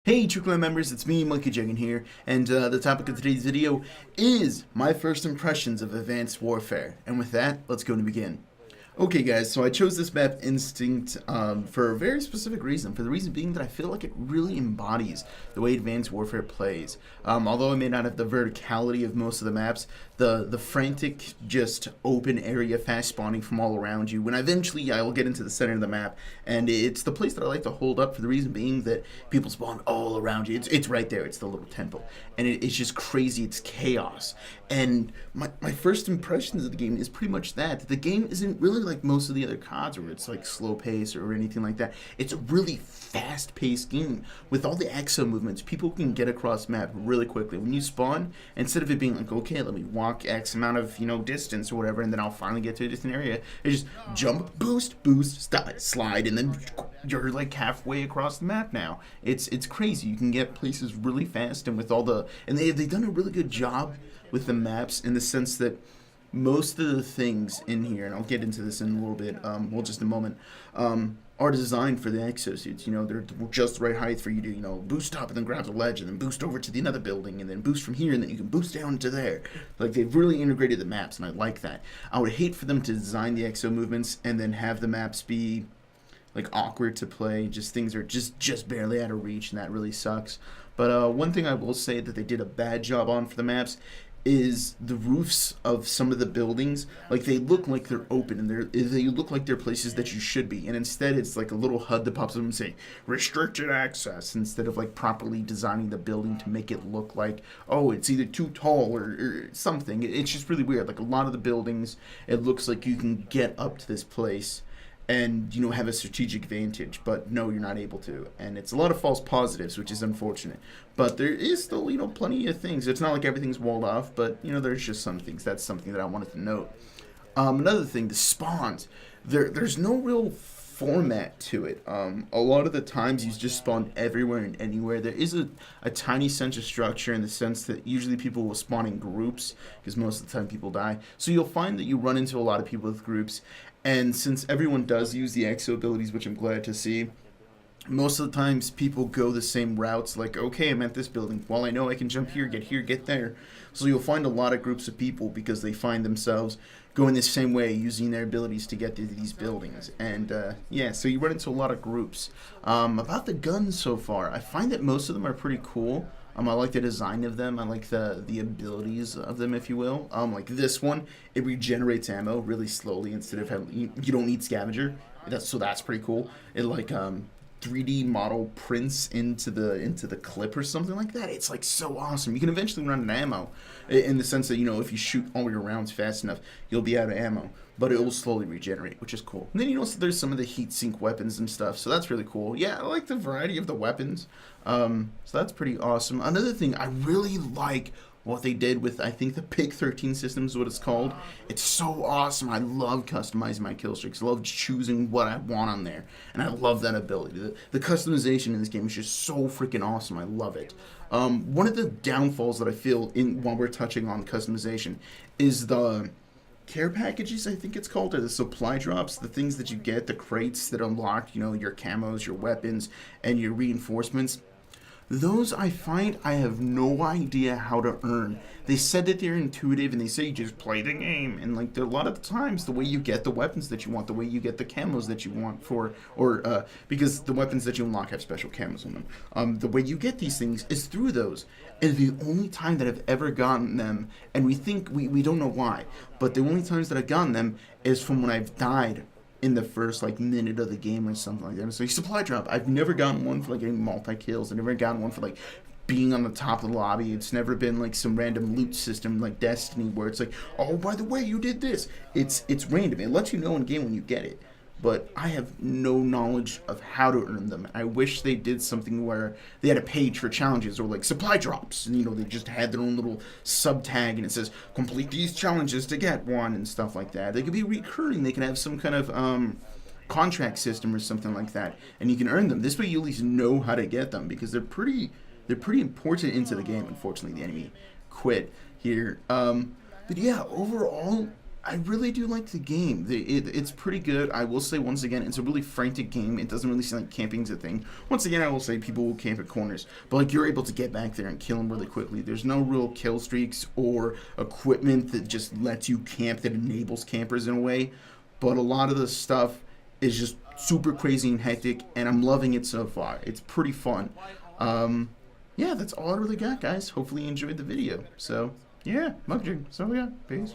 Hey TrueClan members, it's me, Monkey Jagan here, and the topic of today's video is my first impressions of Advanced Warfare. And with that, let's go and begin. Okay guys, so I chose this map Instinct for a very specific reason. For the reason being that I feel like it really embodies the way Advanced Warfare plays. Although I may not have the verticality of most of the maps, the frantic, just open area, fast spawning from all around you. When eventually I will get into the center of the map, and it's the place that I like to hold up for the reason being that people spawn all around you. It's right there. It's the little temple, and it's just crazy. It's chaos. And my first impressions of the game is pretty much that the game isn't really like most of the other CODs where it's like slow pace or anything like that. It's a really fast paced game with all the exo movements. People can get across map really quickly. When you spawn, instead of it being like, okay, let me walk X amount of distance or whatever, and then I'll finally get to a distant area, it just jump, boost, stop, slide, and then you're like halfway across the map now. It's crazy. You can get places really fast, and with all the they've done a really good job with the maps in the sense that most of the things in here, and I'll get into this in a little bit, just a moment, are designed for the exosuits. They're just the right height for you to, boost up and then grab the ledge and then boost over to the another building and then boost from here and then you can boost down to there. Like, they've really integrated the maps, and I like that. I would hate for them to design the exo movements and then have the maps be like awkward to play. Just things are just barely out of reach, and that really sucks. But one thing I will say that they did a bad job on for the maps is the roofs of some of the buildings. Like, they look like they're open, and they look like they're places that you should be, and instead it's like a little HUD that pops up and say restricted access, instead of like properly designing the building to make it look like, oh, it's either too tall or something. It's just really weird. Like, a lot of the buildings, it looks like you can get up to this place and have a strategic advantage, but no, you're not able to, and it's a lot of false positives, which is unfortunate. But there is still plenty of things. It's not like everything's walled off, but there's just some things. That's something that I wanted to note. Another thing, the spawns, there's no real format to it. A lot of the times you just spawn everywhere and anywhere. There is a tiny sense of structure, in the sense that usually people will spawn in groups, because most of the time people die. So you'll find that you run into a lot of people with groups, and since everyone does use the exo abilities, which I'm glad to see, most of the times people go the same routes. Like, okay, I'm at this building, well, I know I can jump here, get there. So you'll find a lot of groups of people because they find themselves going the same way, using their abilities to get to these buildings. And yeah, so you run into a lot of groups. About the guns so far, I find that most of them are pretty cool. I like the design of them. I like the abilities of them, if you will. Like this one, it regenerates ammo really slowly instead of having, you don't need scavenger. That's pretty cool. It like 3D model prints into the clip or something like that. It's like so awesome. You can eventually run out of ammo, in the sense that if you shoot all your rounds fast enough, you'll be out of ammo, but it will slowly regenerate, which is cool. And then so there's some of the heat sink weapons and stuff, so that's really cool. Yeah, I like the variety of the weapons. So that's pretty awesome. Another thing, I really like what they did with, I think the PIC 13 system is what it's called. It's so awesome. I love customizing my kill streaks. I love choosing what I want on there, and I love that ability. The customization in this game is just so freaking awesome. I love it. One of the downfalls that I feel while we're touching on customization is the care packages, I think it's called, or the supply drops, the things that you get, the crates that unlock, your camos, your weapons, and your reinforcements. Those, I find I have no idea how to earn. They said that they're intuitive, and they say you just play the game, and like a lot of the times the way you get the weapons that you want, the way you get the camos that you want because the weapons that you unlock have special camos on them, the way you get these things is through those. And the only time that I've ever gotten them, and we think we don't know why, but the only times that I've gotten them is from when I've died in the first minute of the game or something like that. So supply drop, I've never gotten one for getting multi-kills. I've never gotten one for being on the top of the lobby. It's never been some random loot system like Destiny, where it's like, oh, by the way, you did this. It's random. It lets you know in game when you get it, but I have no knowledge of how to earn them. I wish they did something where they had a page for challenges, or supply drops, and they just had their own little sub tag, and it says complete these challenges to get one and stuff like that. They could be recurring. They could have some kind of contract system or something like that, and you can earn them. This way you at least know how to get them, because they're pretty important into the game. Unfortunately, the enemy quit here. But yeah, overall, I really do like the game. It's pretty good. I will say once again, it's a really frantic game. It doesn't really seem like camping's a thing. Once again, I will say people will camp at corners, but like you're able to get back there and kill them really quickly. There's no real kill streaks or equipment that just lets you camp that enables campers in a way. But a lot of the stuff is just super crazy and hectic, and I'm loving it so far. It's pretty fun. Yeah, that's all I really got, guys. Hopefully you enjoyed the video. So yeah, Mugger. So yeah, peace.